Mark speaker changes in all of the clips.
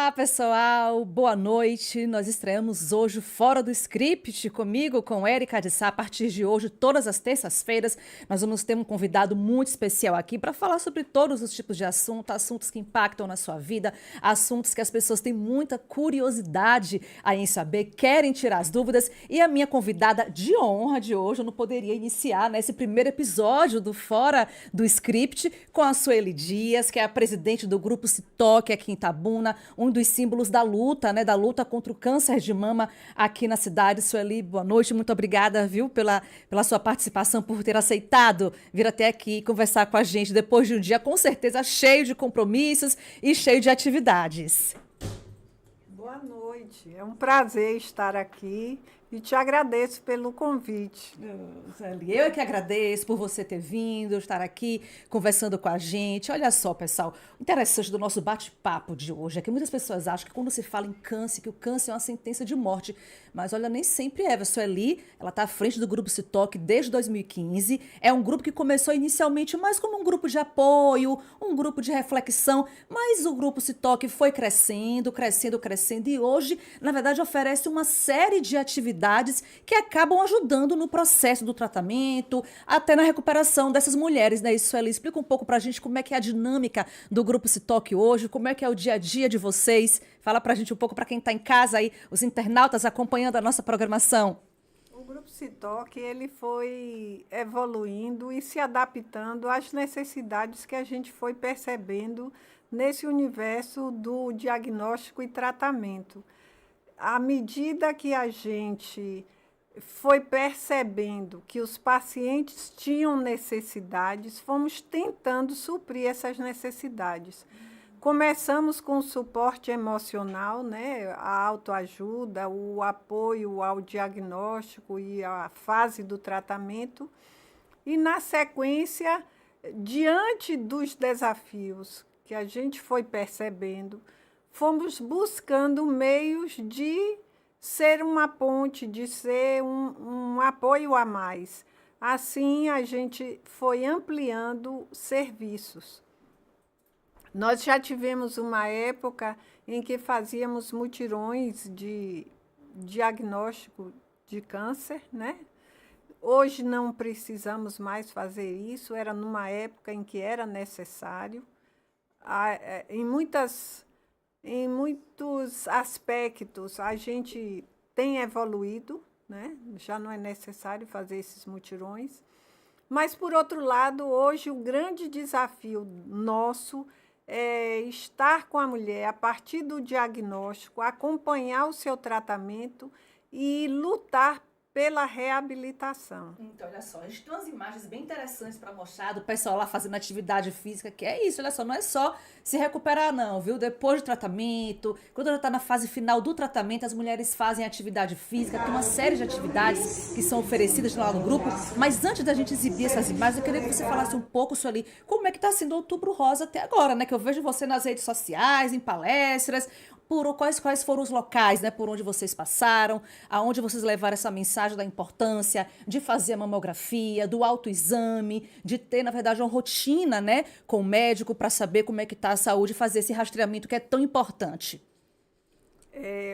Speaker 1: Olá, pessoal. Boa noite. Nós estreamos hoje Fora do Script comigo, com Érica de Sá. A partir de hoje, todas as terças-feiras, nós vamos ter um convidado muito especial aqui para falar sobre todos os tipos de assuntos que impactam na sua vida, assuntos que as pessoas têm muita curiosidade aí em saber, querem tirar as dúvidas. E a minha convidada de honra de hoje, eu não poderia iniciar nesse primeiro episódio do Fora do Script com a Sueli Dias, que é a presidente do Grupo Se Toque aqui em Itabuna, um dos símbolos da luta, né, da luta contra o câncer de mama aqui na cidade. Sueli, boa noite, muito obrigada, viu, pela sua participação, por ter aceitado vir até aqui conversar com a gente depois de um dia, com certeza, cheio de compromissos e cheio de atividades.
Speaker 2: Boa noite, é um prazer estar aqui e te agradeço pelo convite.
Speaker 1: Sueli, eu é que agradeço por você ter vindo, estar aqui conversando com a gente. Olha só, pessoal, o interessante do nosso bate-papo de hoje é que muitas pessoas acham que quando se fala em câncer, que o câncer é uma sentença de morte. Mas olha, nem sempre é. A Sueli, ela está à frente do Grupo Se Toque desde 2015. É um grupo que começou inicialmente mais como um grupo de apoio, um grupo de reflexão, mas o Grupo Se Toque foi crescendo, crescendo, crescendo e hoje, na verdade, oferece uma série de atividades que acabam ajudando no processo do tratamento, até na recuperação dessas mulheres, né? Isso, Sueli, explica um pouco pra gente como é que é a dinâmica do Grupo Se Toque hoje, como é que é o dia a dia de vocês. Fala pra gente um pouco, pra quem tá em casa aí, os internautas acompanhando a nossa programação.
Speaker 2: O Grupo Se Toque, ele foi evoluindo e se adaptando às necessidades que a gente foi percebendo nesse universo do diagnóstico e tratamento. À medida que a gente foi percebendo que os pacientes tinham necessidades, fomos tentando suprir essas necessidades. Começamos com o suporte emocional, né? A autoajuda, o apoio ao diagnóstico e à fase do tratamento. E, na sequência, diante dos desafios que a gente foi percebendo, fomos buscando meios de ser uma ponte, de ser um apoio a mais. Assim, a gente foi ampliando serviços. Nós já tivemos uma época em que fazíamos mutirões de diagnóstico de câncer, né? Hoje não precisamos mais fazer isso, era numa época em que era necessário. Em muitos aspectos, a gente tem evoluído, né? Já não é necessário fazer esses mutirões. Mas, por outro lado, hoje o grande desafio nosso é estar com a mulher a partir do diagnóstico, acompanhar o seu tratamento e lutar pela reabilitação.
Speaker 1: Então, olha só, a gente tem umas imagens bem interessantes para mostrar do pessoal lá fazendo atividade física, que é isso, olha só, não é só se recuperar não, viu? Depois do tratamento, quando ela está na fase final do tratamento, as mulheres fazem atividade física, tem uma série de atividades que são oferecidas lá no grupo, mas antes da gente exibir essas imagens, eu queria que você falasse um pouco, Sueli, como é que está sendo o Outubro Rosa até agora, né? Que eu vejo você nas redes sociais, em palestras, quais foram os locais, né, por onde vocês passaram, aonde vocês levaram essa mensagem da importância de fazer a mamografia, do autoexame, de ter, na verdade, uma rotina, né, com o médico para saber como é que está a saúde e fazer esse rastreamento que é tão importante.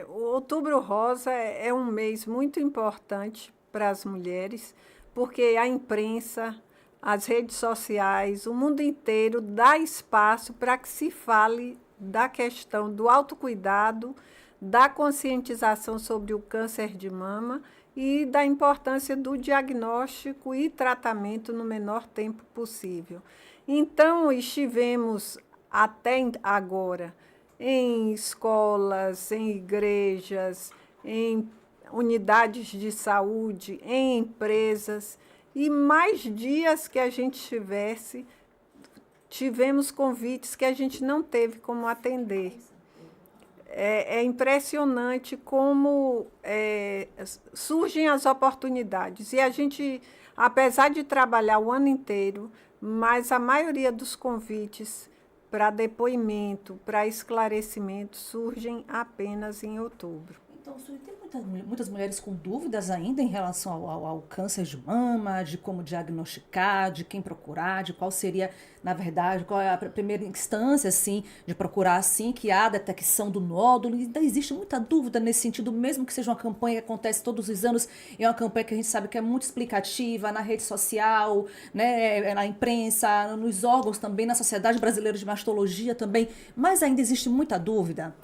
Speaker 2: O Outubro Rosa é um mês muito importante para as mulheres, porque a imprensa, as redes sociais, o mundo inteiro dá espaço para que se fale da questão do autocuidado, da conscientização sobre o câncer de mama e da importância do diagnóstico e tratamento no menor tempo possível. Então, estivemos até agora em escolas, em igrejas, em unidades de saúde, em empresas, e mais dias que a gente tivemos convites que a gente não teve como atender. É impressionante como surgem as oportunidades. E a gente, apesar de trabalhar o ano inteiro, mas a maioria dos convites para depoimento, para esclarecimento, surgem apenas em outubro.
Speaker 1: Então, Sueli, tem muitas mulheres com dúvidas ainda em relação ao câncer de mama, de como diagnosticar, de quem procurar, de qual seria, na verdade, qual é a primeira instância, assim, de procurar, assim, que há a detecção do nódulo. Ainda existe muita dúvida nesse sentido, mesmo que seja uma campanha que acontece todos os anos, é uma campanha que a gente sabe que é muito explicativa na rede social, né, na imprensa, nos órgãos também, na Sociedade Brasileira de Mastologia também, mas ainda existe muita dúvida.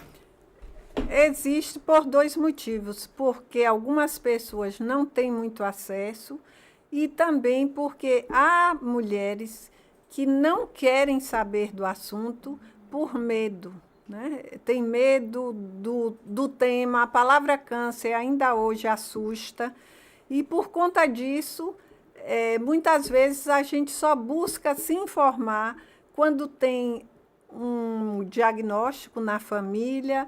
Speaker 2: Existe por dois motivos, porque algumas pessoas não têm muito acesso e também porque há mulheres que não querem saber do assunto por medo, né? Tem medo do tema, a palavra câncer ainda hoje assusta e por conta disso, muitas vezes a gente só busca se informar quando tem um diagnóstico na família,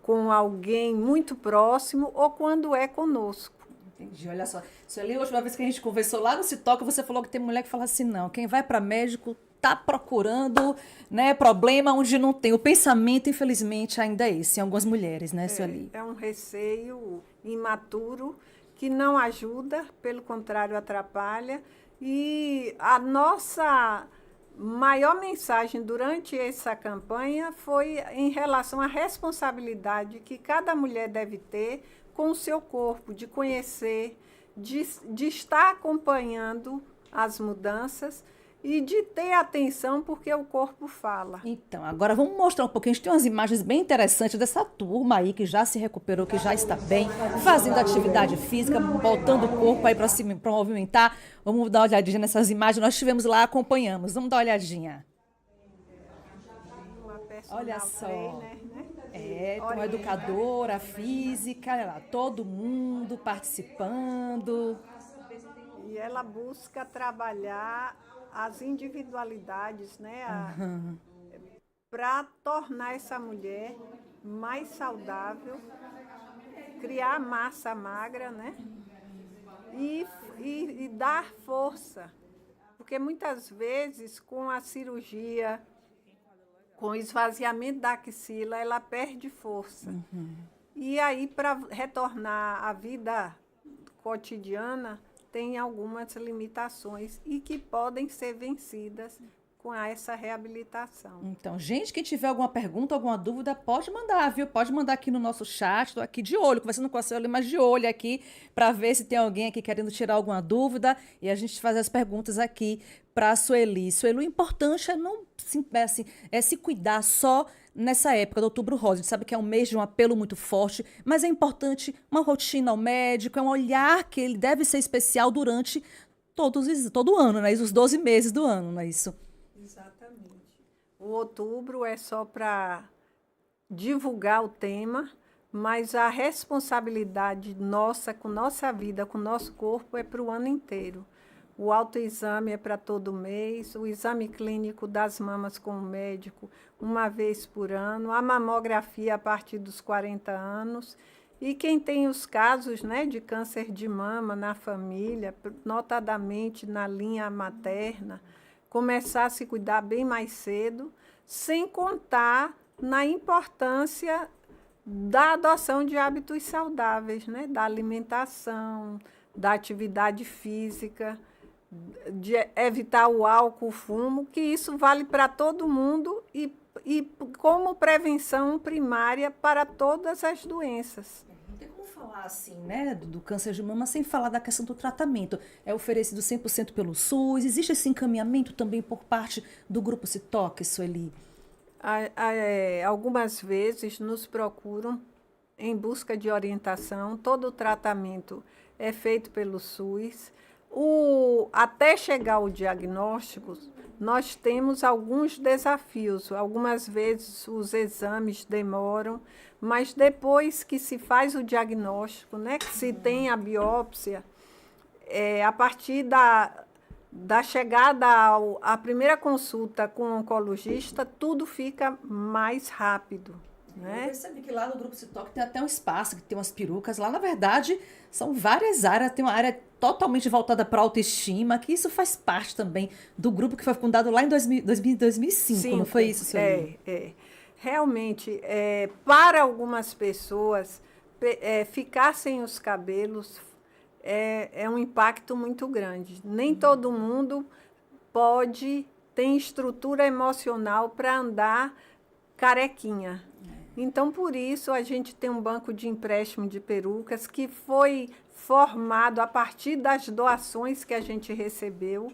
Speaker 2: com alguém muito próximo ou quando é conosco.
Speaker 1: Entendi, olha só. Sueli, a última vez que a gente conversou lá no Citoca, você falou que tem mulher que fala assim, não, quem vai para médico tá procurando, né, problema onde não tem. O pensamento, infelizmente, ainda é esse em algumas mulheres, né, Sueli?
Speaker 2: É um receio imaturo que não ajuda, pelo contrário, atrapalha. E a nossa maior mensagem durante essa campanha foi em relação à responsabilidade que cada mulher deve ter com o seu corpo, de conhecer, de estar acompanhando as mudanças e de ter atenção porque o corpo fala.
Speaker 1: Então, agora vamos mostrar um pouquinho. A gente tem umas imagens bem interessantes dessa turma aí que já se recuperou, que já está bem, fazendo atividade física, botando o corpo aí para movimentar. Vamos dar uma olhadinha nessas imagens. Nós estivemos lá, acompanhamos. Vamos dar uma olhadinha. Olha só. Tem uma educadora física, olha lá, todo mundo participando.
Speaker 2: E ela busca trabalhar as individualidades, né? Para tornar essa mulher mais saudável, criar massa magra, né? E dar força. Porque muitas vezes com a cirurgia, com o esvaziamento da axila, ela perde força. E aí, para retornar à vida cotidiana, tem algumas limitações e que podem ser vencidas com essa reabilitação.
Speaker 1: Então, gente, quem tiver alguma pergunta, alguma dúvida, pode mandar, viu? Pode mandar aqui no nosso chat. Estou aqui de olho, conversando com a Sueli, mas de olho aqui, para ver se tem alguém aqui querendo tirar alguma dúvida e a gente fazer as perguntas aqui para a Sueli. Sueli, o importante é não se cuidar só nessa época do Outubro Rosa. A gente sabe que é um mês de um apelo muito forte, mas é importante uma rotina ao médico, é um olhar que ele deve ser especial durante todo o ano, né? Os 12 meses do ano, não é isso?
Speaker 2: Exatamente. O outubro é só para divulgar o tema, mas a responsabilidade nossa com nossa vida, com nosso corpo, é para o ano inteiro. O autoexame é para todo mês, o exame clínico das mamas com o médico uma vez por ano, a mamografia a partir dos 40 anos. E quem tem os casos, né, de câncer de mama na família, notadamente na linha materna, começar a se cuidar bem mais cedo, sem contar na importância da adoção de hábitos saudáveis, né, da alimentação, da atividade física, de evitar o álcool, o fumo, que isso vale para todo mundo e como prevenção primária para todas as doenças.
Speaker 1: Não tem como falar assim, né, do câncer de mama sem falar da questão do tratamento. É oferecido 100% pelo SUS? Existe esse encaminhamento também por parte do Grupo Citoca, Sueli?
Speaker 2: Algumas vezes nos procuram em busca de orientação. Todo o tratamento é feito pelo SUS. Até chegar ao diagnóstico, nós temos alguns desafios. Algumas vezes os exames demoram, mas depois que se faz o diagnóstico, né, que se tem a biópsia, a partir da chegada à primeira consulta com o oncologista, tudo fica mais rápido. Né?
Speaker 1: Eu percebi que lá no Grupo Citoca tem até um espaço, que tem umas perucas. Lá, na verdade, são várias áreas. Tem uma área totalmente voltada para a autoestima, que isso faz parte também do grupo que foi fundado lá em 2005, não foi isso, Sueli?
Speaker 2: Realmente, para algumas pessoas, ficar sem os cabelos é um impacto muito grande. Nem todo mundo tem estrutura emocional para andar carequinha. Então, por isso, a gente tem um banco de empréstimo de perucas que foi formado a partir das doações que a gente recebeu,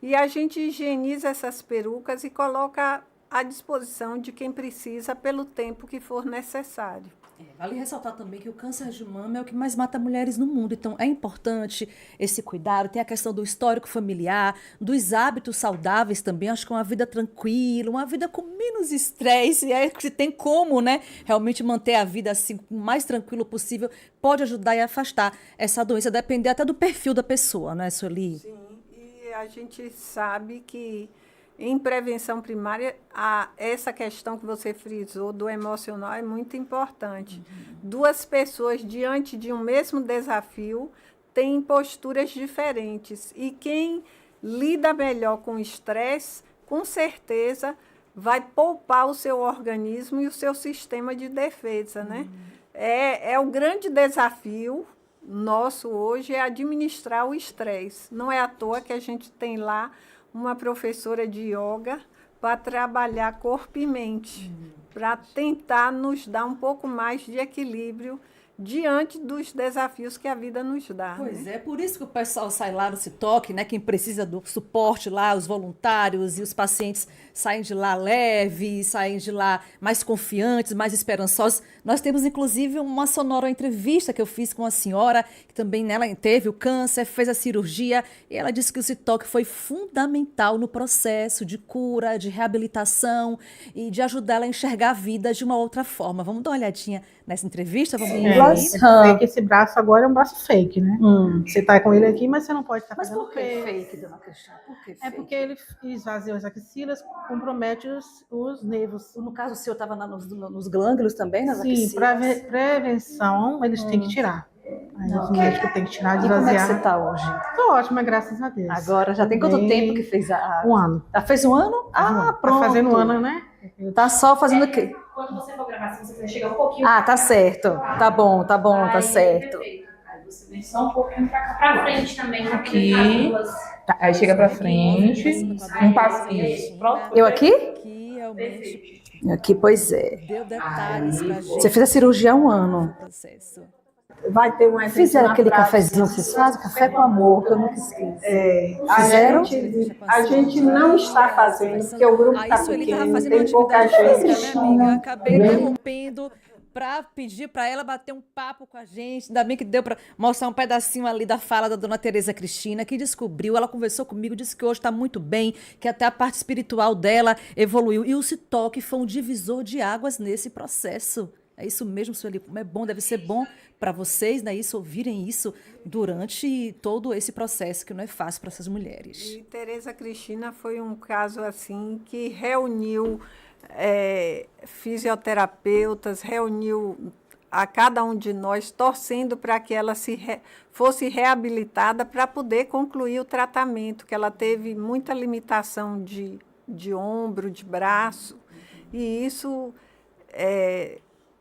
Speaker 2: e a gente higieniza essas perucas e coloca à disposição de quem precisa pelo tempo que for necessário.
Speaker 1: Vale ressaltar também que o câncer de mama é o que mais mata mulheres no mundo. Então, é importante esse cuidado. Tem a questão do histórico familiar, dos hábitos saudáveis também. Acho que uma vida tranquila, uma vida com menos estresse. E aí, se tem como, né, realmente manter a vida assim, o mais tranquilo possível, pode ajudar e afastar essa doença. Depender até do perfil da pessoa, né, Sueli?
Speaker 2: Sim, e a gente sabe que em prevenção primária, essa questão que você frisou do emocional é muito importante. Duas pessoas diante de um mesmo desafio têm posturas diferentes. E quem lida melhor com o estresse, com certeza, vai poupar o seu organismo e o seu sistema de defesa, né? É o grande desafio nosso hoje é administrar o estresse. Não é à toa que a gente tem lá uma professora de yoga para trabalhar corpo e mente, para tentar nos dar um pouco mais de equilíbrio diante dos desafios que a vida nos dá.
Speaker 1: Pois
Speaker 2: né?
Speaker 1: é, por isso que o pessoal sai lá no Citoque, né? Quem precisa do suporte lá, os voluntários e os pacientes saem de lá leves, saem de lá mais confiantes, mais esperançosos. Nós temos, inclusive, uma sonora entrevista que eu fiz com uma senhora que também nela teve o câncer, fez a cirurgia, e ela disse que o Citoque foi fundamental no processo de cura, de reabilitação e de ajudar ela a enxergar a vida de uma outra forma. Vamos dar uma olhadinha nessa entrevista? Vamos lá.
Speaker 3: Dizer que esse braço agora é um braço fake, né? Você tá com ele aqui, mas você não pode estar
Speaker 1: Mas
Speaker 3: fazendo
Speaker 1: por que fake, dona Cristiane? Por que
Speaker 3: É
Speaker 1: fake?
Speaker 3: porque ele esvaziou as axilas, compromete os nervos.
Speaker 1: No caso, o senhor estava nos glândulos também, nas
Speaker 3: Sim,
Speaker 1: axilas?
Speaker 3: para prevenção, eles têm que tirar. Aí os médicos têm que tirar,
Speaker 1: E como é que você
Speaker 3: esvaziar.
Speaker 1: está hoje?
Speaker 3: Tô ótima, graças a Deus.
Speaker 1: Agora, já tem quanto tempo que fez a...
Speaker 3: Um ano.
Speaker 1: Já fez um ano? Ah, pronto.
Speaker 3: Tá fazendo um ano, né?
Speaker 1: Tá só fazendo o quê?
Speaker 4: Quando você for gravar, se você quiser chegar um pouquinho.
Speaker 1: Ah, tá certo. Tá bom, tá certo.
Speaker 4: Perfeito. Aí você vem só um pouquinho pra frente também.
Speaker 5: Aqui.
Speaker 4: As duas.
Speaker 5: Tá, aí chega pra frente, um passinho. Pronto?
Speaker 1: Eu aqui?
Speaker 2: Aqui realmente
Speaker 1: Aqui, pois é.
Speaker 2: deu detalhes para a gente.
Speaker 1: Você fez a cirurgia há um ano.
Speaker 2: Processo.
Speaker 3: Vai ter um evento
Speaker 1: Fizeram
Speaker 3: na
Speaker 1: aquele
Speaker 3: praça.
Speaker 1: cafezinho que vocês fazem? Café com amor, que eu nunca esqueço. Fizeram?
Speaker 3: A gente não está fazendo, porque o grupo
Speaker 2: Aí
Speaker 3: está
Speaker 2: Sueli estava
Speaker 3: pequeno,
Speaker 2: fazendo
Speaker 3: tem pouca
Speaker 2: atividade física,
Speaker 3: gente.
Speaker 2: né, amiga? Acabei interrompendo para pedir para ela bater um papo com a gente. Ainda bem que deu para mostrar um pedacinho ali da fala da dona Tereza Cristina, que descobriu, ela conversou comigo, disse que hoje está muito bem, que até a parte espiritual dela evoluiu. E o Citoque foi um divisor de águas nesse processo. É isso mesmo, Sueli, como é bom, deve ser bom para vocês, né, isso, ouvirem isso durante todo esse processo, que não é fácil para essas mulheres. E Tereza Cristina foi um caso assim que reuniu fisioterapeutas, reuniu a cada um de nós, torcendo para que ela fosse reabilitada para poder concluir o tratamento, que ela teve muita limitação de ombro, de braço, e isso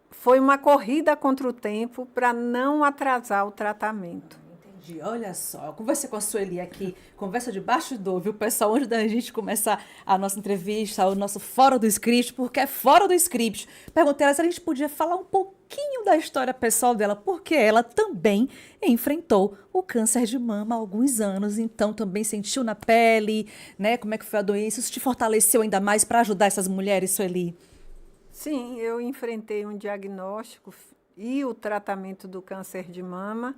Speaker 2: foi uma corrida contra o tempo para não atrasar o tratamento.
Speaker 1: Entendi, olha só, eu conversei com a Sueli aqui, conversa de bastidor, viu, pessoal, antes da gente começar a nossa entrevista, o nosso Fora do Script, porque é Fora do Script. Perguntei a ela se a gente podia falar um pouquinho da história pessoal dela, porque ela também enfrentou o câncer de mama há alguns anos, então também sentiu na pele, né, como é que foi a doença, isso te fortaleceu ainda mais para ajudar essas mulheres, Sueli?
Speaker 2: Sim, eu enfrentei um diagnóstico e o tratamento do câncer de mama,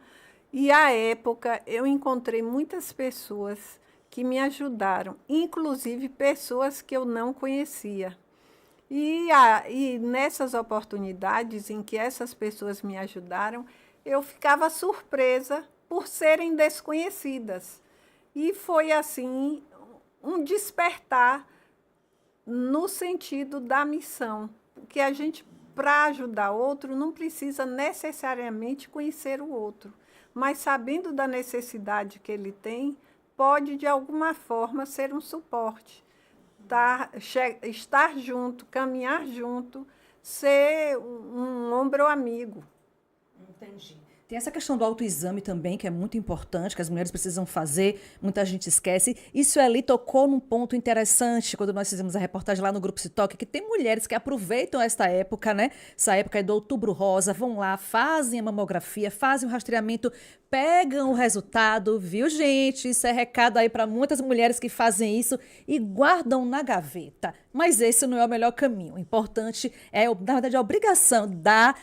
Speaker 2: e à época eu encontrei muitas pessoas que me ajudaram, inclusive pessoas que eu não conhecia. E nessas oportunidades em que essas pessoas me ajudaram, eu ficava surpresa por serem desconhecidas. E foi assim um despertar no sentido da missão, porque a gente, para ajudar outro, não precisa necessariamente conhecer o outro, mas sabendo da necessidade que ele tem, pode, de alguma forma, ser um suporte. Estar junto, caminhar junto, ser um ombro amigo.
Speaker 1: Entendi. Tem essa questão do autoexame também, que é muito importante, que as mulheres precisam fazer, muita gente esquece. E Sueli tocou num ponto interessante quando nós fizemos a reportagem lá no Grupo Se Toque, que tem mulheres que aproveitam esta época, né? Essa época é do Outubro Rosa, vão lá, fazem a mamografia, fazem o rastreamento, pegam o resultado, viu, gente? Isso é recado aí para muitas mulheres que fazem isso e guardam na gaveta. Mas esse não é o melhor caminho. O importante é, na verdade, a obrigação dar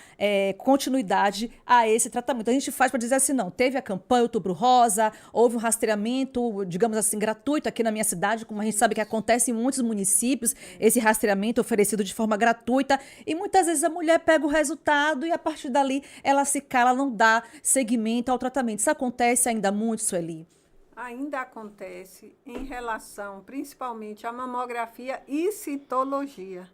Speaker 1: continuidade a esse tratamento. A gente faz para dizer assim, não, teve a campanha Outubro Rosa, houve um rastreamento, digamos assim, gratuito aqui na minha cidade, como a gente sabe que acontece em muitos municípios, esse rastreamento oferecido de forma gratuita, e muitas vezes a mulher pega o resultado e a partir dali ela se cala, não dá seguimento ao tratamento. Isso acontece ainda muito, Sueli?
Speaker 2: Ainda acontece em relação, principalmente, à mamografia e citologia.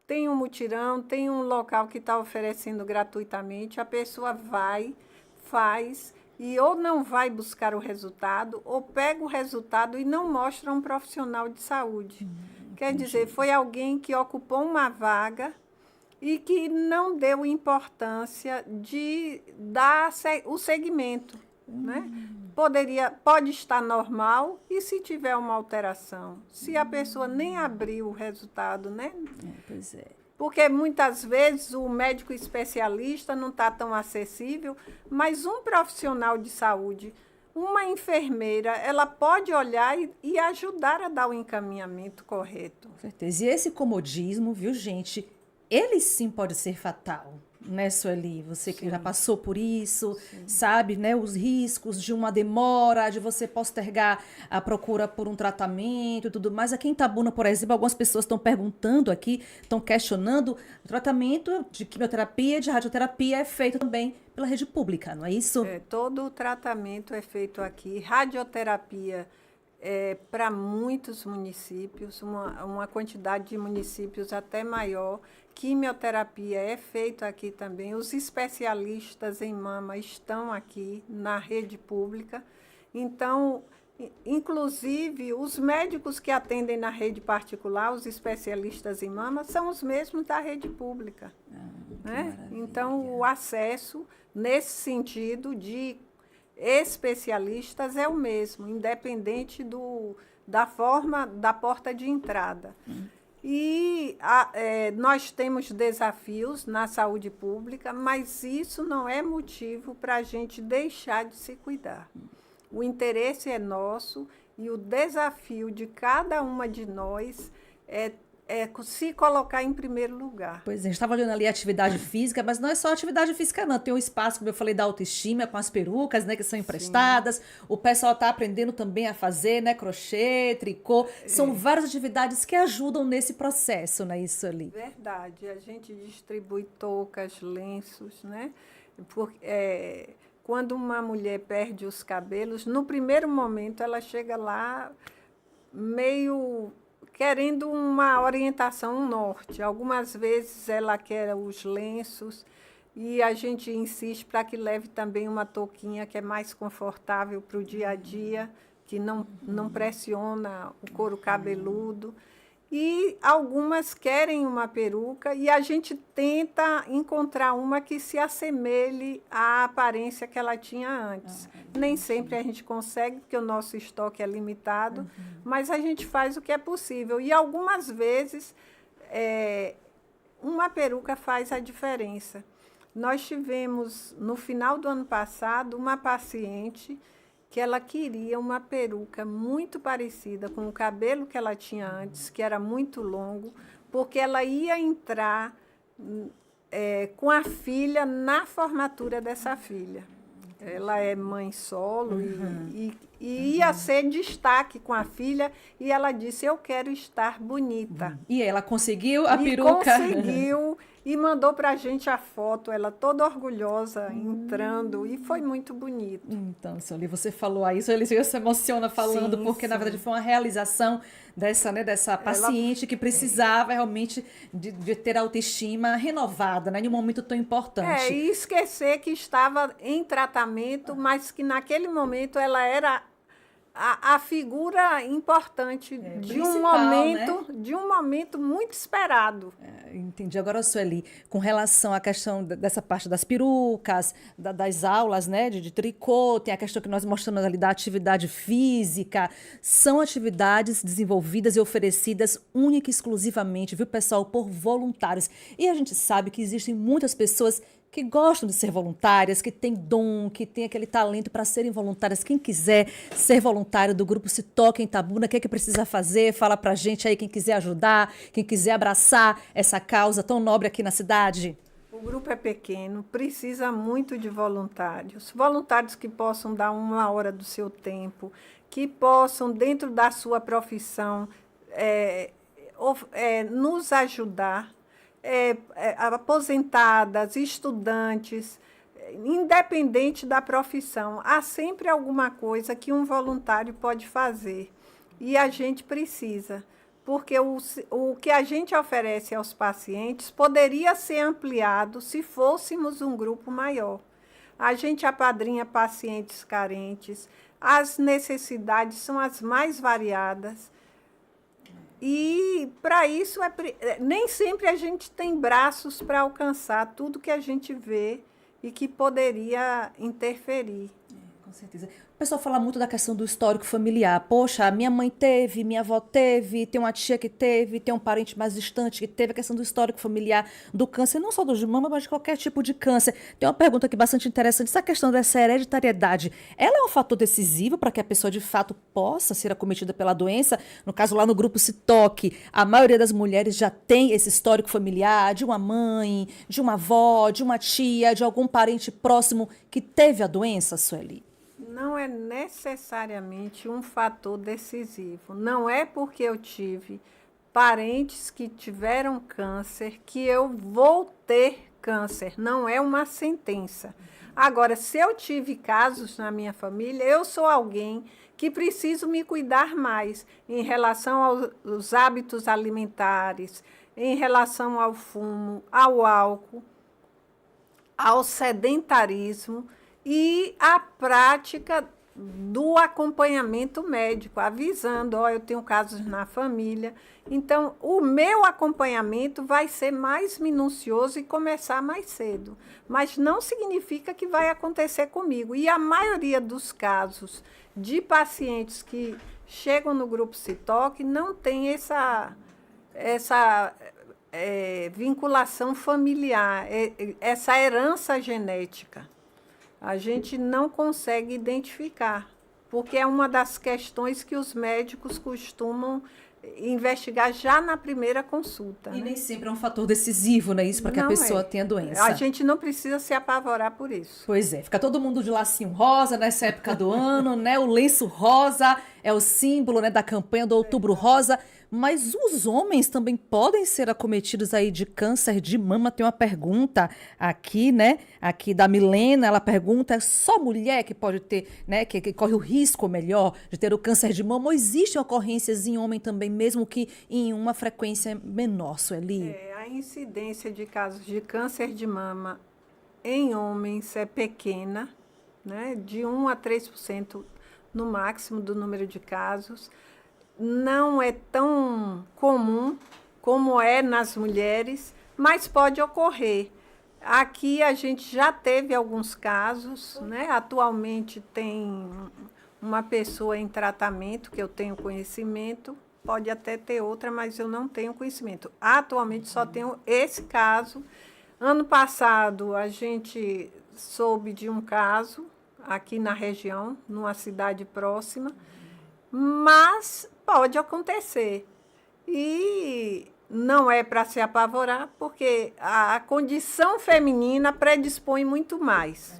Speaker 2: Tem um mutirão, tem um local que está oferecendo gratuitamente, a pessoa vai, faz e ou não vai buscar o resultado, ou pega o resultado e não mostra a um profissional de saúde. Quer dizer, foi alguém que ocupou uma vaga e que não deu importância de dar o segmento, né? Pode estar normal e se tiver uma alteração, se a pessoa nem abriu o resultado, né?
Speaker 1: Pois é.
Speaker 2: Porque muitas vezes o médico especialista não está tão acessível, mas um profissional de saúde, uma enfermeira, ela pode olhar e ajudar a dar o encaminhamento correto.
Speaker 1: Com certeza. E esse comodismo, viu, gente, ele sim pode ser fatal. Né, Sueli? Você que já passou por isso, sabe, né, os riscos de uma demora, de você postergar a procura por um tratamento e tudo mais. Aqui em Itabuna, por exemplo, algumas pessoas estão perguntando aqui, estão questionando, o tratamento de quimioterapia, de radioterapia é feito também pela rede pública, não é isso?
Speaker 2: Todo o tratamento é feito aqui. Radioterapia para muitos municípios, uma quantidade de municípios até maior. Quimioterapia é feito aqui também. Os especialistas em mama estão aqui na rede pública. Então, inclusive, os médicos que atendem na rede particular, os especialistas em mama, são os mesmos da rede pública. Né? Então, o acesso, nesse sentido de especialistas, é o mesmo, independente da forma da porta de entrada. E nós temos desafios na saúde pública, mas isso não é motivo para a gente deixar de se cuidar. O interesse é nosso e o desafio de cada uma de nós é se colocar em primeiro lugar.
Speaker 1: Pois é, a gente estava olhando ali a atividade física, mas não é só atividade física, não. Tem um espaço, como eu falei, da autoestima, com as perucas, né, que são emprestadas. Sim. O pessoal está aprendendo também a fazer, né, crochê, tricô. São várias atividades que ajudam nesse processo, né, isso ali.
Speaker 2: Verdade. A gente distribui toucas, lenços, né? Quando uma mulher perde os cabelos, no primeiro momento ela chega lá meio querendo uma orientação, um norte. Algumas vezes ela quer os lenços e a gente insiste para que leve também uma touquinha que é mais confortável para o dia a dia, que não pressiona o couro cabeludo. E algumas querem uma peruca e a gente tenta encontrar uma que se assemelhe à aparência que ela tinha antes. Nem sempre a gente consegue, porque o nosso estoque é limitado, mas a gente faz o que é possível. E algumas vezes uma peruca faz a diferença. Nós tivemos, no final do ano passado, uma paciente que ela queria uma peruca muito parecida com o cabelo que ela tinha antes, que era muito longo, porque ela ia entrar com a filha na formatura dessa filha. Ela é mãe solo e ia ser destaque com a filha, e ela disse, eu quero estar bonita.
Speaker 1: E ela conseguiu a peruca?
Speaker 2: Conseguiu, e mandou para a gente a foto, ela toda orgulhosa, entrando, e foi muito bonito.
Speaker 1: Então, Sueli, você falou aí, Sueli se emociona falando, sim, porque, sim, na verdade, foi uma realização dessa paciente que precisava realmente de ter a autoestima renovada, né, em um momento tão importante.
Speaker 2: E esquecer que estava em tratamento, mas que naquele momento ela era a figura importante de um momento muito esperado.
Speaker 1: Entendi. Agora, Sueli, com relação à questão dessa parte das perucas, das aulas, né, de tricô, tem a questão que nós mostramos ali da atividade física, são atividades desenvolvidas e oferecidas única e exclusivamente, viu, pessoal, por voluntários. E a gente sabe que existem muitas pessoas que gostam de ser voluntárias, que têm dom, que têm aquele talento para serem voluntárias. Quem quiser ser voluntário do grupo Se Toca em Itabuna, o que é que precisa fazer? Fala pra gente aí, quem quiser ajudar, quem quiser abraçar essa causa tão nobre aqui na cidade.
Speaker 2: O grupo é pequeno, precisa muito de voluntários. Voluntários que possam dar 1 hora do seu tempo, que possam, dentro da sua profissão, nos ajudar. Aposentadas, estudantes, independente da profissão, há sempre alguma coisa que um voluntário pode fazer e a gente precisa, porque o que a gente oferece aos pacientes poderia ser ampliado se fôssemos um grupo maior. A gente apadrinha pacientes carentes, as necessidades são as mais variadas. E, para isso, nem sempre a gente tem braços para alcançar tudo que a gente vê e que poderia interferir.
Speaker 1: Com certeza. O pessoal fala muito da questão do histórico familiar. Poxa, a minha mãe teve, minha avó teve, tem uma tia que teve, tem um parente mais distante que teve a questão do histórico familiar do câncer, não só do de mama, mas de qualquer tipo de câncer. Tem uma pergunta aqui bastante interessante. Essa questão dessa hereditariedade, ela é um fator decisivo para que a pessoa de fato possa ser acometida pela doença? No caso, lá no grupo Se Toque, a maioria das mulheres já tem esse histórico familiar de uma mãe, de uma avó, de uma tia, de algum parente próximo que teve a doença, Sueli?
Speaker 2: Não é necessariamente um fator decisivo. Não é porque eu tive parentes que tiveram câncer que eu vou ter câncer. Não é uma sentença. Agora, se eu tive casos na minha família, eu sou alguém que preciso me cuidar mais em relação aos hábitos alimentares, em relação ao fumo, ao álcool, ao sedentarismo, e a prática do acompanhamento médico, avisando, eu tenho casos na família. Então, o meu acompanhamento vai ser mais minucioso e começar mais cedo. Mas não significa que vai acontecer comigo. E a maioria dos casos de pacientes que chegam no grupo Se Toque não tem essa vinculação familiar, essa herança genética. A gente não consegue identificar, porque é uma das questões que os médicos costumam investigar já na primeira consulta.
Speaker 1: E nem sempre é um fator decisivo, né? Isso para que a pessoa tenha doença.
Speaker 2: A gente não precisa se apavorar por isso.
Speaker 1: Pois é, fica todo mundo de lacinho rosa nessa época do ano, né? O lenço rosa é o símbolo, né, da campanha do Outubro Rosa. Mas os homens também podem ser acometidos aí de câncer de mama. Tem uma pergunta aqui, né? Aqui da Milena, ela pergunta, é só mulher que pode ter, né? Que corre o risco, melhor, de ter o câncer de mama? Ou existem ocorrências em homem também, mesmo que em uma frequência menor, Sueli?
Speaker 2: A incidência de casos de câncer de mama em homens é pequena, né? De 1 a 3% no máximo do número de casos. Não é tão comum como é nas mulheres, mas pode ocorrer. Aqui a gente já teve alguns casos, né? Atualmente tem uma pessoa em tratamento que eu tenho conhecimento, pode até ter outra, mas eu não tenho conhecimento. Atualmente só tenho esse caso. Ano passado a gente soube de um caso aqui na região, numa cidade próxima, mas pode acontecer. E não é para se apavorar, porque a condição feminina predispõe muito mais.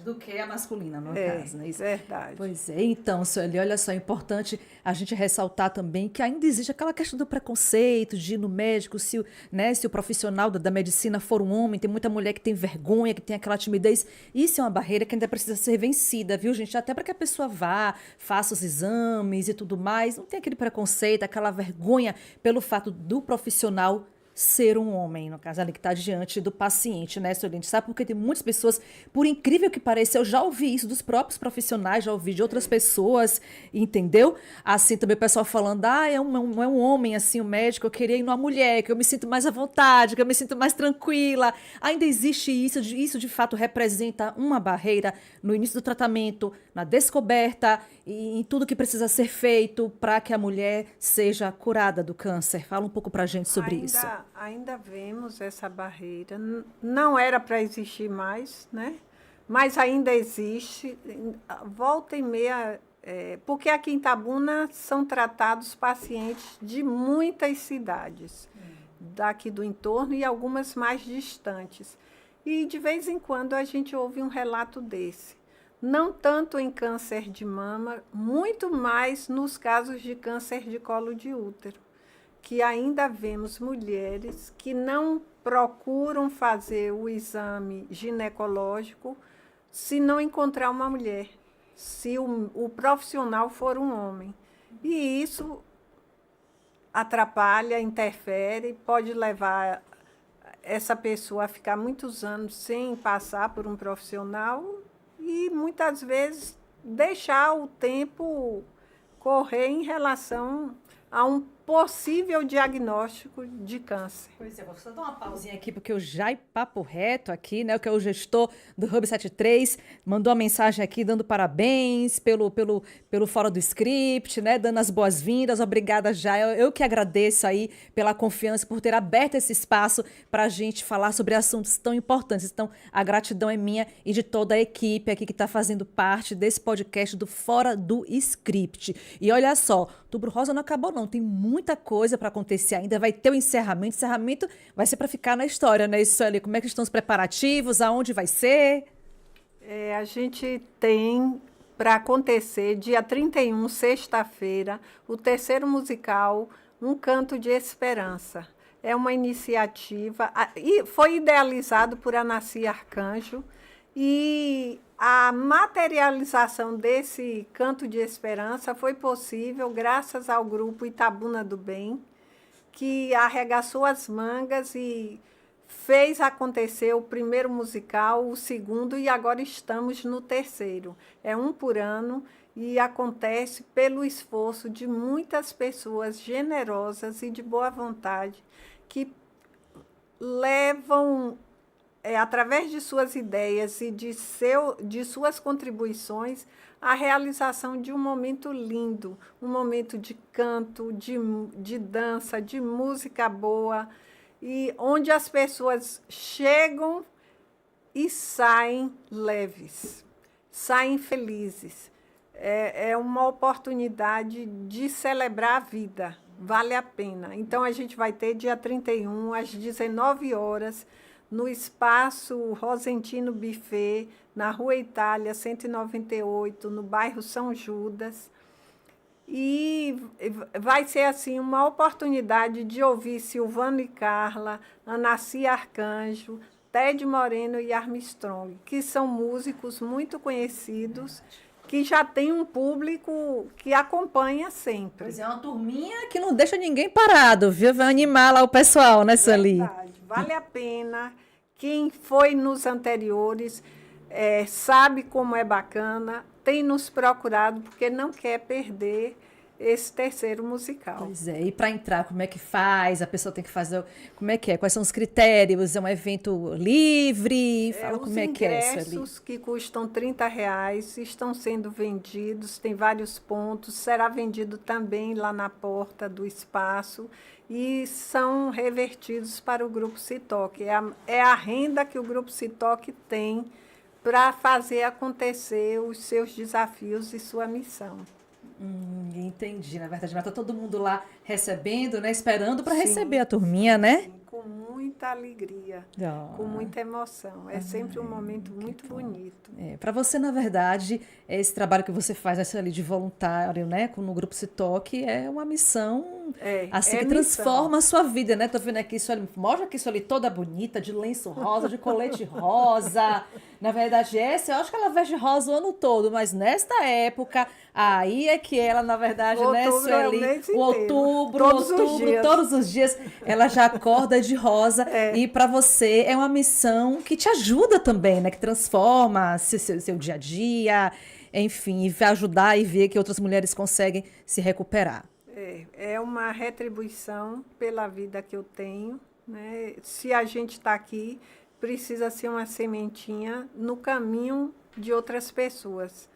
Speaker 1: Do que a masculina, no caso, né?
Speaker 2: Isso é verdade.
Speaker 1: Pois é, então, Sueli, olha só, é importante a gente ressaltar também que ainda existe aquela questão do preconceito de ir no médico, se o profissional da medicina for um homem, tem muita mulher que tem vergonha, que tem aquela timidez. Isso é uma barreira que ainda precisa ser vencida, viu, gente? Até para que a pessoa vá, faça os exames e tudo mais, não tem aquele preconceito, aquela vergonha pelo fato do profissional ser um homem, no caso ali que está diante do paciente, né, Sueli? Sabe porque tem muitas pessoas, por incrível que pareça, eu já ouvi isso dos próprios profissionais, já ouvi de outras pessoas, entendeu? Assim, também o pessoal falando, é um homem, assim, o médico, eu queria ir numa mulher, que eu me sinto mais à vontade, que eu me sinto mais tranquila. Ainda existe isso, isso de fato representa uma barreira no início do tratamento, na descoberta e em tudo que precisa ser feito para que a mulher seja curada do câncer. Fala um pouco para a gente sobre isso.
Speaker 2: Ainda vemos essa barreira. Não era para existir mais, né? Mas ainda existe. Volta e meia, porque aqui em Itabuna são tratados pacientes de muitas cidades, daqui do entorno e algumas mais distantes. E de vez em quando a gente ouve um relato desse. Não tanto em câncer de mama, muito mais nos casos de câncer de colo de útero, que ainda vemos mulheres que não procuram fazer o exame ginecológico se não encontrar uma mulher, se o profissional for um homem. E isso atrapalha, interfere, pode levar essa pessoa a ficar muitos anos sem passar por um profissional e, muitas vezes, deixar o tempo correr em relação a um possível diagnóstico de câncer.
Speaker 1: Pois é, vou só dar uma pausinha aqui, porque o Jai Papo Reto aqui, né, que é o gestor do Hub 73, mandou uma mensagem aqui dando parabéns pelo Fora do Script, né, dando as boas-vindas. Obrigada, Jai. Eu que agradeço aí pela confiança, por ter aberto esse espaço para a gente falar sobre assuntos tão importantes. Então, a gratidão é minha e de toda a equipe aqui que está fazendo parte desse podcast do Fora do Script. E olha só, Outubro Rosa não acabou não, tem muita coisa para acontecer ainda, vai ter o encerramento. Encerramento vai ser para ficar na história, né, Sueli? Como é que estão os preparativos? Aonde vai ser?
Speaker 2: A gente tem para acontecer dia 31, sexta-feira, o terceiro musical, Um Canto de Esperança. É uma iniciativa, e foi idealizado por Anaci Arcanjo, e a materialização desse Canto de Esperança foi possível graças ao grupo Itabuna do Bem, que arregaçou as mangas e fez acontecer o primeiro musical, o segundo, e agora estamos no terceiro. É um por ano e acontece pelo esforço de muitas pessoas generosas e de boa vontade que levam, através de suas ideias e de suas contribuições, a realização de um momento lindo, um momento de canto, de dança, de música boa, e onde as pessoas chegam e saem leves, saem felizes. É uma oportunidade de celebrar a vida, vale a pena. Então, a gente vai ter dia 31, às 19 horas, no Espaço Rosentino Buffet, na Rua Itália, 198, no bairro São Judas. E vai ser, assim, uma oportunidade de ouvir Silvano e Carla, Anaci Arcanjo, Ted Moreno e Armstrong, que são músicos muito conhecidos, que já tem um público que acompanha sempre.
Speaker 1: Pois é, uma turminha que não deixa ninguém parado, viu? Vai animar lá o pessoal, né, Sueli?
Speaker 2: Verdade, vale a pena. Quem foi nos anteriores sabe como é bacana, tem nos procurado porque não quer perder esse terceiro musical.
Speaker 1: Pois é, e para entrar, como é que faz? A pessoa tem que fazer, como é que é? Quais são os critérios? É um evento livre? Fala como é que é isso ali.
Speaker 2: Os ingressos que custam R$30 estão sendo vendidos, tem vários pontos, será vendido também lá na porta do espaço e são revertidos para o Grupo Citoque. É a renda que o Grupo Citoque tem para fazer acontecer os seus desafios e sua missão.
Speaker 1: Entendi, na verdade, mas tá todo mundo lá recebendo, né? Esperando para
Speaker 2: Sim,
Speaker 1: receber a turminha, né?
Speaker 2: Sim, com muita alegria, com muita emoção. É sempre um momento muito bonito.
Speaker 1: Para você, na verdade, esse trabalho que você faz essa ali de voluntário, né? No Grupo Citoque, é uma missão assim que transforma a sua vida, né? Tô vendo aqui, mostra aqui isso ali toda bonita, de lenço rosa, de colete rosa, Na verdade, essa, eu acho que ela veste rosa o ano todo, mas nesta época, aí é que ela, na verdade, né,
Speaker 2: Outubro é o
Speaker 1: Sueli,
Speaker 2: mês
Speaker 1: o
Speaker 2: inteiro.
Speaker 1: outubro, todos os dias, ela já acorda de rosa.
Speaker 2: É.
Speaker 1: E para você é uma missão que te ajuda também, né, que transforma seu dia a dia, enfim, e vai ajudar e ver que outras mulheres conseguem se recuperar.
Speaker 2: É uma retribuição pela vida que eu tenho, né? Se a gente está aqui, precisa ser uma sementinha no caminho de outras pessoas.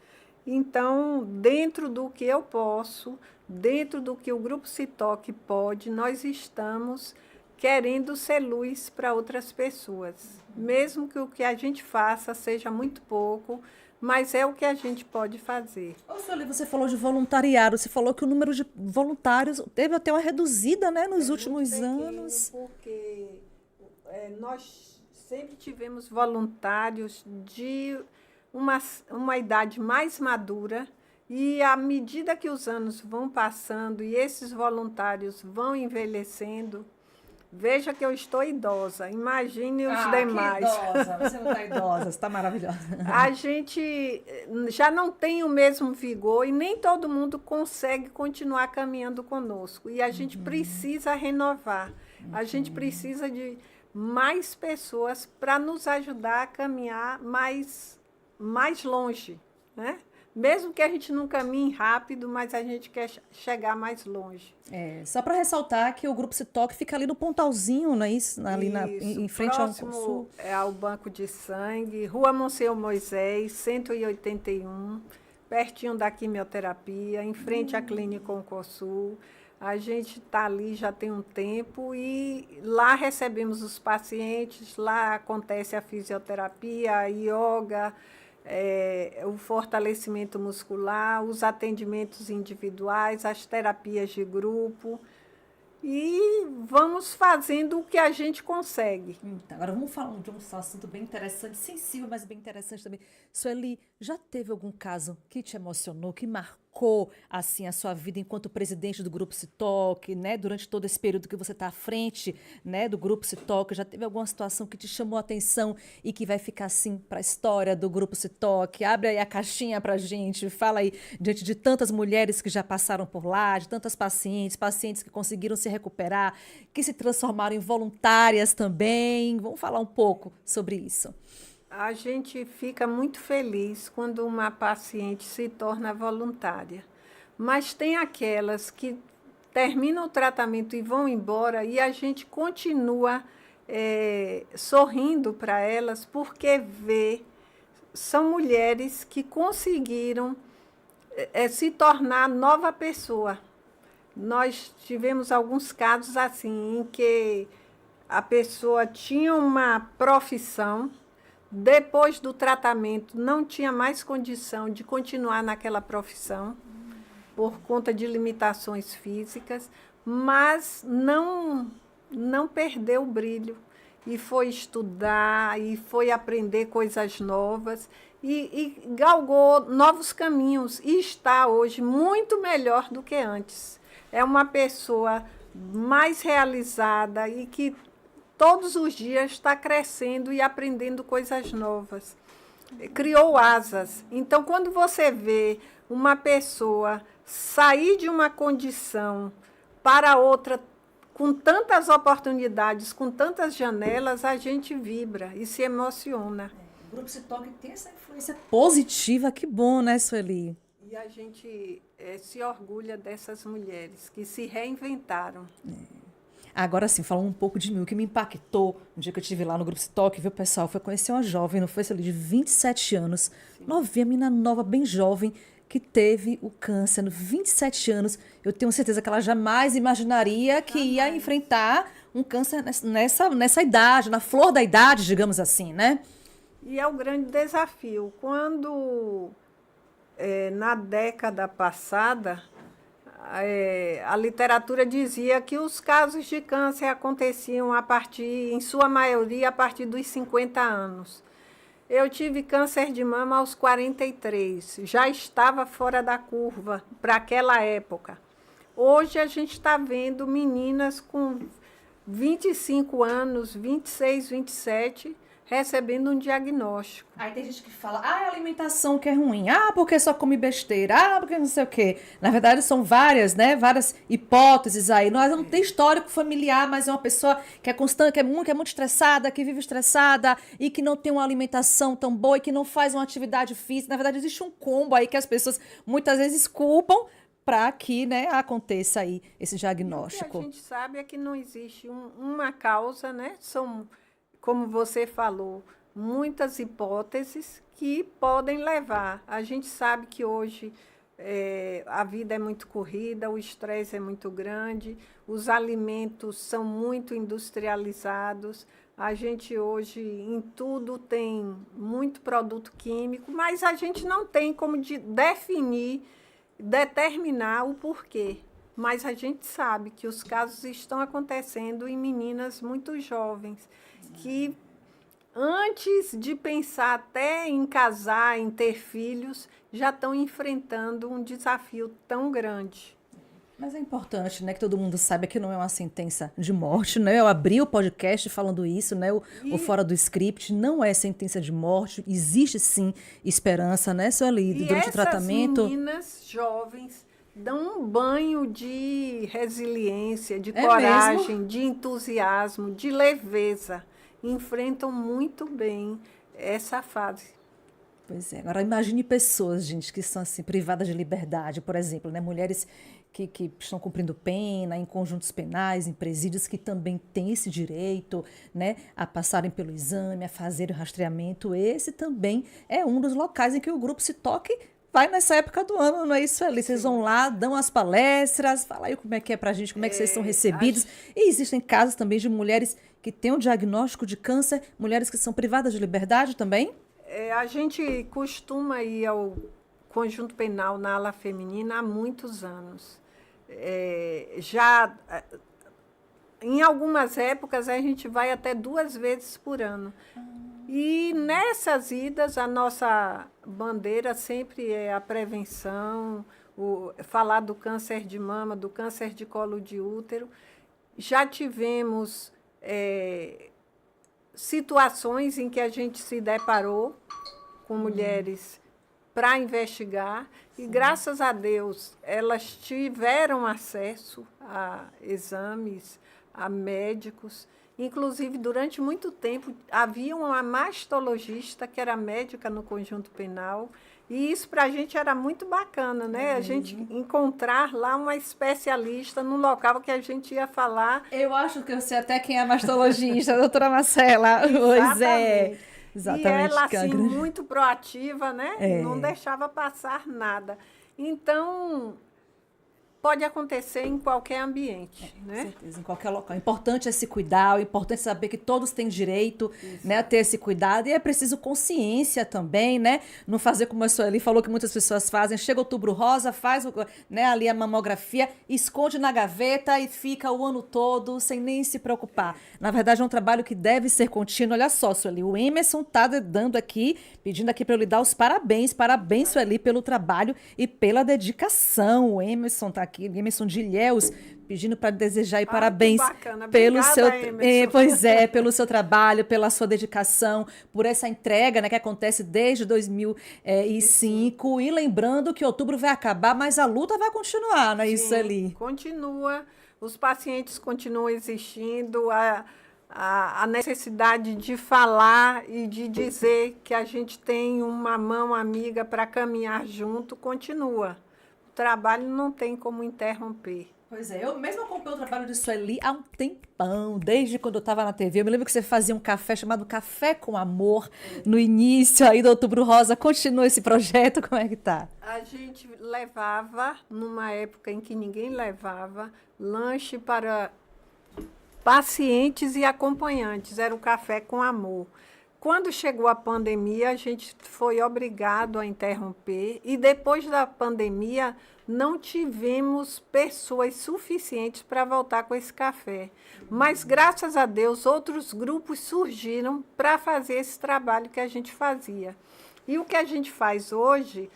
Speaker 2: Então, dentro do que eu posso, dentro do que o Grupo Se Toque pode, nós estamos querendo ser luz para outras pessoas. Mesmo que o que a gente faça seja muito pouco, mas é o que a gente pode fazer.
Speaker 1: Ô, Sueli, você falou de voluntariado, você falou que o número de voluntários teve até uma reduzida, né, nos últimos anos.
Speaker 2: Porque nós sempre tivemos voluntários de uma idade mais madura e à medida que os anos vão passando e esses voluntários vão envelhecendo, veja que eu estou idosa, imagine os demais.
Speaker 1: Que idosa, você não está idosa, você está maravilhosa.
Speaker 2: A gente já não tem o mesmo vigor e nem todo mundo consegue continuar caminhando conosco. E a gente precisa renovar. A gente precisa de mais pessoas para nos ajudar a caminhar mais longe, né? Mesmo que a gente não caminhe rápido, mas a gente quer chegar mais longe.
Speaker 1: Só para ressaltar que o Grupo Se Toque fica ali no Pontalzinho, não é isso? Ali em frente ao
Speaker 2: Próximo ao Banco de Sangue, Rua Monsenhor Moisés, 181, pertinho da quimioterapia, em frente à Clínica Oncosul. A gente está ali já tem um tempo e lá recebemos os pacientes, lá acontece a fisioterapia, a yoga, o fortalecimento muscular, os atendimentos individuais, as terapias de grupo. E vamos fazendo o que a gente consegue.
Speaker 1: Agora vamos falar de um assunto bem interessante, sensível, mas bem interessante também. Sueli, já teve algum caso que te emocionou, que marcou assim a sua vida enquanto presidente do Grupo Se Toque, né? Durante todo esse período que você está à frente, né, do Grupo Se Toque, já teve alguma situação que te chamou a atenção e que vai ficar assim para a história do Grupo Se Toque? Abre aí a caixinha para a gente, fala aí diante de tantas mulheres que já passaram por lá, de tantas pacientes que conseguiram se recuperar, que se transformaram em voluntárias também. Vamos falar um pouco sobre isso.
Speaker 2: A gente fica muito feliz quando uma paciente se torna voluntária, mas tem aquelas que terminam o tratamento e vão embora e a gente continua sorrindo para elas porque são mulheres que conseguiram se tornar nova pessoa. Nós tivemos alguns casos assim, em que a pessoa tinha uma profissão, depois do tratamento não tinha mais condição de continuar naquela profissão, por conta de limitações físicas, mas não perdeu o brilho e foi estudar, e foi aprender coisas novas, e galgou novos caminhos, e está hoje muito melhor do que antes. É uma pessoa mais realizada e que todos os dias está crescendo e aprendendo coisas novas. Criou asas. Então, quando você vê uma pessoa sair de uma condição para outra com tantas oportunidades, com tantas janelas, a gente vibra e se emociona.
Speaker 1: O Grupo Se Toque tem essa influência positiva, que bom, né, Sueli?
Speaker 2: E a gente se orgulha dessas mulheres que se reinventaram.
Speaker 1: Agora sim, falando um pouco de mim, o que me impactou no dia que eu estive lá no Grupo Se Toque, viu, pessoal, foi conhecer uma jovem, não foi, Sueli, de 27 anos, novinha, menina nova, bem jovem, que teve o câncer, no 27 anos. Eu tenho certeza que ela jamais imaginaria que ia enfrentar um câncer nessa idade, na flor da idade, digamos assim, né?
Speaker 2: E é o grande desafio. Quando, na década passada, a literatura dizia que os casos de câncer aconteciam em sua maioria, a partir dos 50 anos. Eu tive câncer de mama aos 43, já estava fora da curva para aquela época. Hoje a gente está vendo meninas com 25 anos, 26, 27, recebendo um diagnóstico.
Speaker 1: Aí tem gente que fala, é a alimentação que é ruim, porque só come besteira, porque não sei o quê. Na verdade, são várias, né? Várias hipóteses aí. Nós não tem histórico familiar, mas é uma pessoa que é constante, que é muito estressada, que vive estressada e que não tem uma alimentação tão boa e que não faz uma atividade física. Na verdade, existe um combo aí que as pessoas muitas vezes culpam para que, né, aconteça aí esse diagnóstico.
Speaker 2: O que a gente sabe é que não existe uma causa, né? São, como você falou, muitas hipóteses que podem levar. A gente sabe que hoje a vida é muito corrida, o estresse é muito grande, os alimentos são muito industrializados, a gente hoje em tudo tem muito produto químico, mas a gente não tem como determinar o porquê. Mas a gente sabe que os casos estão acontecendo em meninas muito jovens, que antes de pensar até em casar, em ter filhos, já estão enfrentando um desafio tão grande.
Speaker 1: Mas é importante, né, que todo mundo saiba que não é uma sentença de morte, né? Eu abri o podcast falando isso, né? O Fora do Script não é sentença de morte, existe sim esperança, né, Sueli? Durante o tratamento.
Speaker 2: Essas meninas jovens dão um banho de resiliência, de coragem,
Speaker 1: mesmo?
Speaker 2: de entusiasmo, de leveza. Enfrentam muito bem essa fase.
Speaker 1: Pois é. Agora imagine pessoas, gente, que são assim privadas de liberdade, por exemplo, né? Mulheres que estão cumprindo pena em conjuntos penais, em presídios, que também têm esse direito, né, a passarem pelo exame, a fazerem o rastreamento. Esse também é um dos locais em que o Grupo Se Toque vai nessa época do ano, não é isso, ali? Vocês vão lá, dão as palestras, fala aí como é que é pra gente, como é que vocês são recebidos. E existem casos também de mulheres que têm um diagnóstico de câncer, mulheres que são privadas de liberdade também?
Speaker 2: A gente costuma ir ao conjunto penal na ala feminina há muitos anos. Em algumas épocas, a gente vai até 2 vezes por ano. E nessas idas, a nossa bandeira sempre é a prevenção, falar do câncer de mama, do câncer de colo de útero. Já tivemos situações em que a gente se deparou com mulheres para investigar e, graças a Deus, elas tiveram acesso a exames, a médicos. Inclusive, durante muito tempo, havia uma mastologista que era médica no conjunto penal, e isso para a gente era muito bacana, né? A gente encontrar lá uma especialista no local que a gente ia falar.
Speaker 1: Eu acho que eu sei até quem é a mastologista, a doutora Marcela. Pois é. Exatamente.
Speaker 2: E ela, assim, muito proativa, né? Não deixava passar nada. Então, pode acontecer em qualquer ambiente, né?
Speaker 1: Com certeza, em qualquer local. O importante é se cuidar, o importante é saber que todos têm direito, né, a ter esse cuidado. E é preciso consciência também, né? Não fazer como a Sueli falou que muitas pessoas fazem. Chega Outubro Rosa, faz, né, ali a mamografia, esconde na gaveta e fica o ano todo sem nem se preocupar. Na verdade, é um trabalho que deve ser contínuo. Olha só, Sueli, o Emerson tá dando aqui, pedindo aqui para eu lhe dar os parabéns. Parabéns, Sueli, pelo trabalho e pela dedicação. O Emerson tá aqui, Emerson de Ilhéus, pedindo para desejar aí parabéns pelo seu, pelo seu trabalho, pela sua dedicação, por essa entrega, né, que acontece desde 2005. E lembrando que outubro vai acabar, mas a luta vai continuar, não é isso, ali?
Speaker 2: Continua, os pacientes continuam existindo, a necessidade de falar e de dizer que a gente tem uma mão amiga para caminhar junto continua. O trabalho não tem como interromper.
Speaker 1: Pois é, eu mesmo acompanho o trabalho de Sueli há um tempão, desde quando eu estava na TV. Eu me lembro que você fazia um café chamado Café com Amor no início aí do Outubro Rosa. Continua esse projeto, como é que tá?
Speaker 2: A gente levava, numa época em que ninguém levava, lanche para pacientes e acompanhantes. Era o Café com Amor. Quando chegou a pandemia, a gente foi obrigado a interromper e depois da pandemia não tivemos pessoas suficientes para voltar com esse café. Mas, graças a Deus, outros grupos surgiram para fazer esse trabalho que a gente fazia. E o que a gente faz hoje,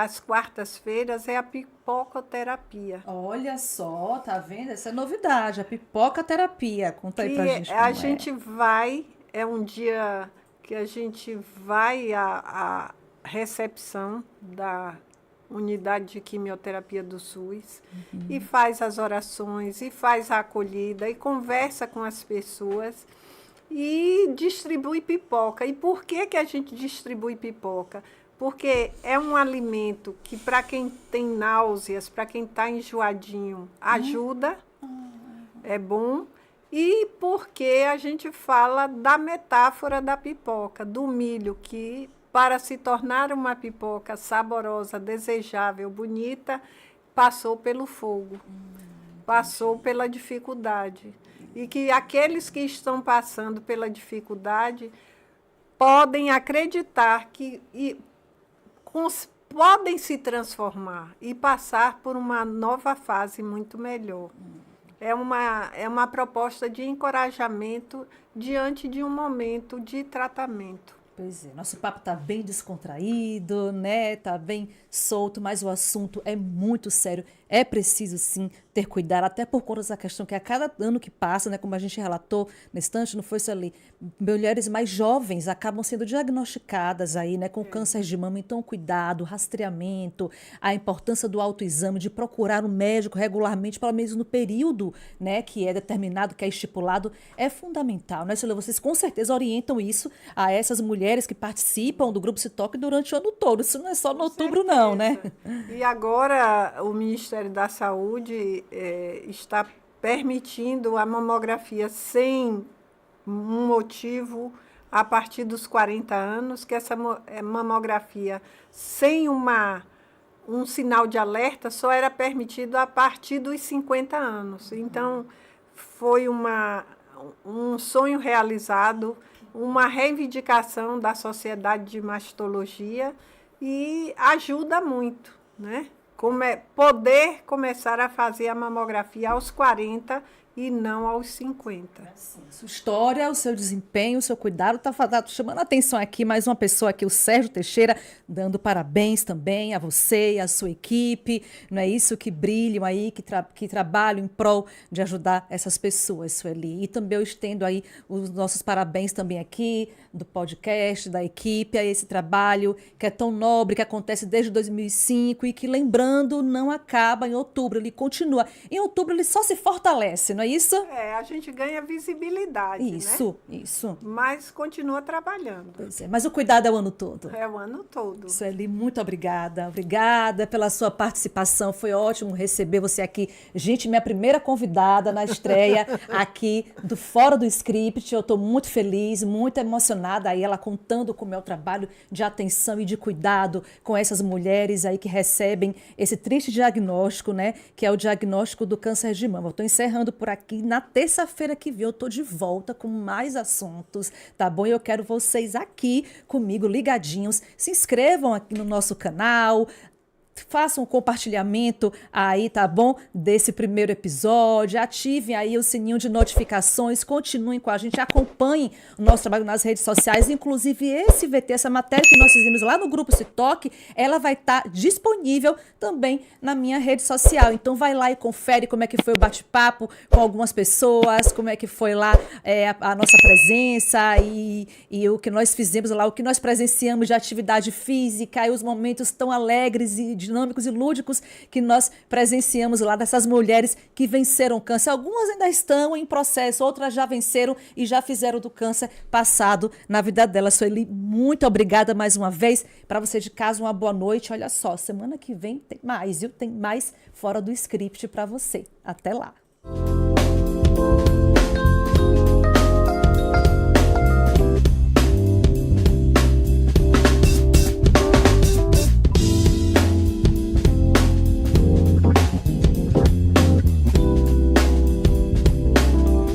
Speaker 2: às quartas-feiras, é a pipocoterapia.
Speaker 1: Olha só, tá vendo? Essa é novidade, a pipoca-terapia. Conta aí pra gente.
Speaker 2: A gente vai é um dia que a gente vai à recepção da unidade de quimioterapia do SUS e faz as orações, e faz a acolhida, e conversa com as pessoas e distribui pipoca. E por que a gente distribui pipoca? Porque é um alimento que, para quem tem náuseas, para quem está enjoadinho, ajuda, é bom. E porque a gente fala da metáfora da pipoca, do milho, que para se tornar uma pipoca saborosa, desejável, bonita, passou pelo fogo, passou pela dificuldade. E que aqueles que estão passando pela dificuldade podem acreditar que podem se transformar e passar por uma nova fase muito melhor. É uma proposta de encorajamento diante de um momento de tratamento.
Speaker 1: Pois é, nosso papo tá bem descontraído, né? Tá bem solto, mas o assunto é muito sério. É preciso, sim, ter cuidado, até por conta dessa questão que a cada ano que passa, né, como a gente relatou na estante, não foi isso ali, mulheres mais jovens acabam sendo diagnosticadas aí, né, com câncer de mama. Então, cuidado, rastreamento, a importância do autoexame, de procurar um médico regularmente, pelo menos no período, né, que é determinado, que é estipulado, é fundamental, né, Silvia? Vocês com certeza orientam isso a essas mulheres que participam do Grupo Se Toque durante o ano todo. Isso não é só no outubro, não, né?
Speaker 2: E agora o Ministério da Saúde está permitindo a mamografia sem um motivo a partir dos 40 anos, que essa mamografia sem um sinal de alerta só era permitido a partir dos 50 anos. Então, foi um sonho realizado, uma reivindicação da Sociedade de Mastologia e ajuda muito, né? Poder começar a fazer a mamografia aos 40 e não aos 50.
Speaker 1: Sua história, o seu desempenho, o seu cuidado, tá chamando a atenção aqui, mais uma pessoa aqui, o Sérgio Teixeira, dando parabéns também a você e a sua equipe, não é isso? Que brilham aí, que trabalham em prol de ajudar essas pessoas, Sueli. E também eu estendo aí os nossos parabéns também aqui, do podcast, da equipe, a esse trabalho que é tão nobre, que acontece desde 2005 e que, lembrando, não acaba em outubro, ele continua. Em outubro ele só se fortalece, não é isso?
Speaker 2: A gente ganha visibilidade,
Speaker 1: isso,
Speaker 2: né?
Speaker 1: Isso.
Speaker 2: Mas continua trabalhando.
Speaker 1: Pois é, mas o cuidado é o ano todo.
Speaker 2: É o ano todo.
Speaker 1: Sueli, muito obrigada. Obrigada pela sua participação. Foi ótimo receber você aqui. Gente, minha primeira convidada na estreia aqui do Fora do Script. Eu estou muito feliz, muito emocionada aí, ela contando com o meu trabalho de atenção e de cuidado com essas mulheres aí que recebem esse triste diagnóstico, né? Que é o diagnóstico do câncer de mama. Eu estou encerrando por aqui. Na terça-feira que vem eu tô de volta com mais assuntos, tá bom? Eu quero vocês aqui comigo, ligadinhos. Se inscrevam aqui no nosso canal, façam um compartilhamento aí, tá bom? Desse primeiro episódio, ativem aí o sininho de notificações, continuem com a gente, acompanhem o nosso trabalho nas redes sociais, inclusive esse VT, essa matéria que nós fizemos lá no Grupo Se Toque, ela vai estar disponível também na minha rede social, então vai lá e confere como é que foi o bate-papo com algumas pessoas, como é que foi lá a nossa presença e o que nós fizemos lá, o que nós presenciamos de atividade física e os momentos tão alegres e dinâmicos e lúdicos que nós presenciamos lá dessas mulheres que venceram o câncer. Algumas ainda estão em processo, outras já venceram e já fizeram do câncer passado na vida delas. Sueli, muito obrigada mais uma vez. Para você de casa, uma boa noite. Olha só, semana que vem tem mais, viu? Tem mais Fora do Script para você. Até lá.